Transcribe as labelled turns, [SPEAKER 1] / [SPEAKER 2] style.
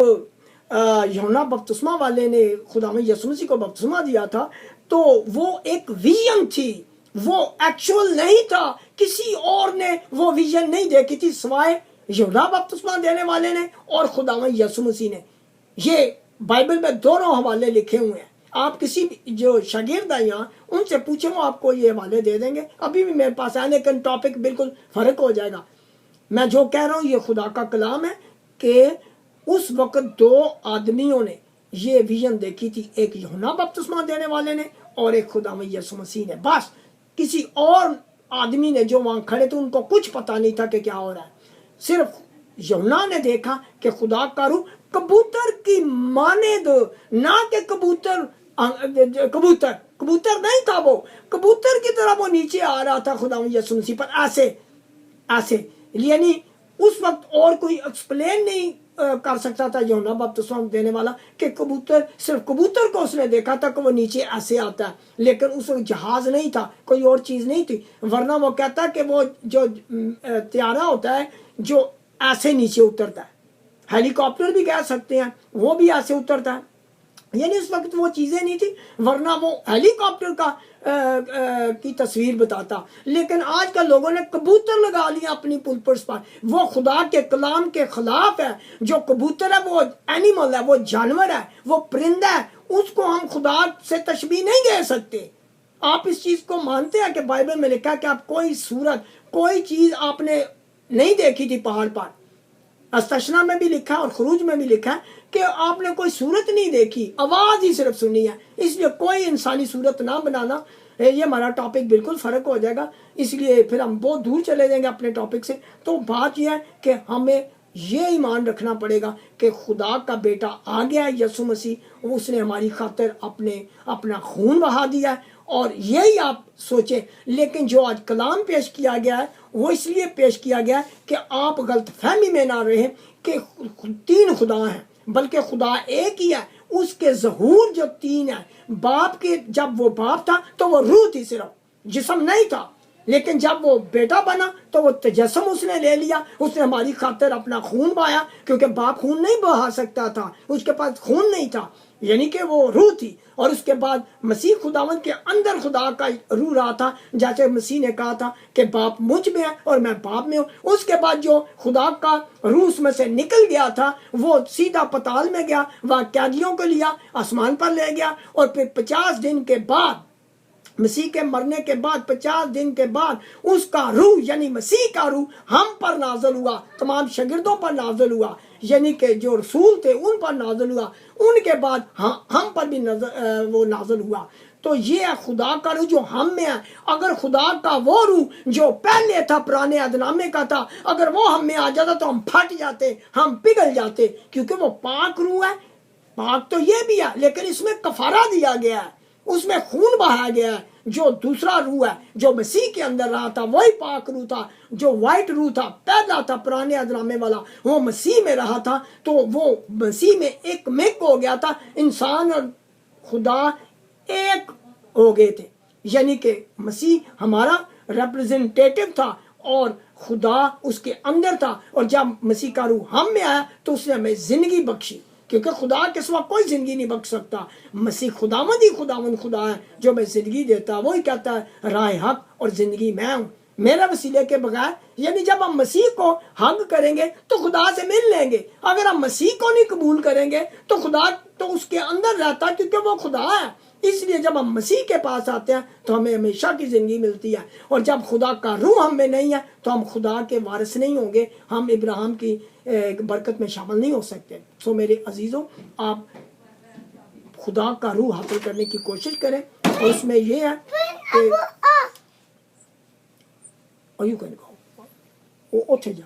[SPEAKER 1] यूहन्ना बपतिस्मा वाले ने खुदा में यीशु मसीह को बपतिस्मा दिया था, तो वो एक विजन थी, वो एक्चुअल नहीं था। किसी और ने वो विजन नहीं देखी थी सिवाय यूहन्ना बपतिस्मा देने वाले ने और खुदा में यीशु मसीह ने। ये बाइबल में दोनों हवाले लिखे हुए हैं। आप किसी जो शागिर्द है यहाँ उनसे पूछे, वो आपको ये हवाले दे देंगे। अभी भी मेरे पास है, लेकिन टॉपिक बिल्कुल फर्क हो जाएगा। मैं जो कह रहा हूँ ये खुदा का कलाम है कि उस वक्त दो आदमियों ने ये विजन देखी थी, एक यूहन्ना बपतिस्मा देने वाले ने और एक खुदा में यीशु मसीह ने। बस किसी और आदमी ने जो वहां खड़े थे उनको कुछ पता नहीं था कि क्या हो रहा है। सिर्फ यूहन्ना ने देखा कि खुदा का रूह कबूतर की माने दो, ना कि कबूतर कबूतर नहीं था, वो कबूतर की तरह वो नीचे आ रहा था खुदा में यीशु मसीह पर, ऐसे। यानी उस वक्त और कोई एक्सप्लेन नहीं कर सकता था यूहन्ना बपतिस्मा देने वाला कि कबूतर, सिर्फ कबूतर को उसने देखा था कि वो नीचे ऐसे आता है, लेकिन उस वक्त जहाज नहीं था, कोई और चीज नहीं थी। वरना वो कहता कि वो जो त्यारा होता है जो ऐसे नीचे उतरता है, हेलीकॉप्टर भी कह सकते हैं, वो भी ऐसे उतरता है। यानी उस वक्त वो चीजें नहीं थी, वरना वो हेलीकॉप्टर का की तस्वीर बताता। लेकिन आजकल लोगों ने कबूतर लगा लिया अपनी पुलपर्स पर। वो खुदा के कलाम के खिलाफ है। जो कबूतर है वो एनिमल है, वो जानवर है, वो परिंदा है, उसको हम खुदा से तशबीह नहीं दे सकते। आप इस चीज को मानते हैं कि बाइबल में लिखा है कि आप कोई सूरत, कोई चीज आपने नहीं देखी थी पहाड़ पर। अस्तशना में भी लिखा है और खरूज में भी लिखा है कि आपने कोई सूरत नहीं देखी, आवाज ही सिर्फ सुनी है। इसलिए कोई इंसानी सूरत ना बनाना। ये हमारा टॉपिक बिल्कुल फर्क हो जाएगा, इसलिए फिर हम बहुत दूर चले जाएंगे अपने टॉपिक से। तो बात यह है कि हमें ये ईमान रखना पड़ेगा कि खुदा का बेटा आ गया है यीशु मसीह, उसने हमारी खातिर अपना खून बहा दिया है, और यही आप सोचें। लेकिन जो आज कलाम पेश किया गया है वो इसलिए पेश किया गया है कि आप गलत फहमी में ना रहे कि तीन खुदा हैं, बल्कि खुदा एक ही है। उसके ज़हूर जो तीन है, बाप के, जब वो बाप था तो वो रूह थी, सिर्फ जिस्म नहीं था। लेकिन जब वो बेटा बना तो वो तजस्सुम उसने ले लिया, उसने हमारी खातिर अपना खून बहाया, क्योंकि बाप खून नहीं बहा सकता था, उसके पास खून नहीं था, यानी कि वो रूह थी। और उसके बाद मसीह खुदावंद के अंदर खुदा का रूह रहा था, जैसे मसीह ने कहा था कि बाप मुझ में है और मैं बाप में हूँ। उसके बाद जो खुदा का रूह उसमें से निकल गया था वो सीधा पताल में गया, वह कैदियों को लिया, आसमान पर ले गया, और फिर 50 दिन के बाद, मसीह के मरने के बाद 50 दिन के बाद उसका रूह यानी मसीह का रूह हम पर नाज़िल हुआ, तमाम शागिर्दों पर नाज़िल हुआ, यानी कि जो रसूल थे उन पर नाज़िल हुआ। उनके बाद हम पर भी वो नाज़िल हुआ। तो ये है खुदा का रूह जो हम में है। अगर खुदा का वो रूह जो पहले था, पुराने अहदनामे का था, अगर वो हम में आ जाता तो हम फट जाते, हम पिघल जाते, क्योंकि वो पाक रूह है। पाक तो ये भी है, लेकिन इसमें कफारा दिया गया है, उसमें खून बहाया गया है। जो दूसरा रूह है जो मसीह के अंदर रहा था वही पाक रूह था। जो व्हाइट रूह था, पहला था पुराने अहदनामे वाला, वो मसीह में रहा था, तो वो मसीह में एक मिक हो गया था। इंसान और खुदा एक हो गए थे, यानी कि मसीह हमारा रिप्रेजेंटेटिव था और खुदा उसके अंदर था। और जब मसीह का रूह हम में आया तो उसने हमें जिंदगी बख्शी, क्योंकि खुदा के सिवा कोई जिंदगी नहीं बख्श सकता। मसीह खुदावंद ही खुदावंद खुदा है जो मैं जिंदगी देता है। वही कहता है राह हक और जिंदगी मैं हूँ, मेरा वसीले के बगैर। यानी जब हम मसीह को हक करेंगे तो खुदा से मिल लेंगे। अगर हम मसीह को नहीं कबूल करेंगे तो खुदा तो उसके अंदर रहता है, क्योंकि वो खुदा है। इसलिए जब हम मसीह के पास आते हैं तो हमें हमेशा की जिंदगी मिलती है। और जब खुदा का रूह हम में नहीं है तो हम खुदा के वारिस नहीं होंगे, हम इब्राहिम की बरकत में शामिल नहीं हो सकते। सो मेरे अजीजों, आप खुदा का रूह हासिल करने की कोशिश करें, और उसमें यह है कि उठे जा।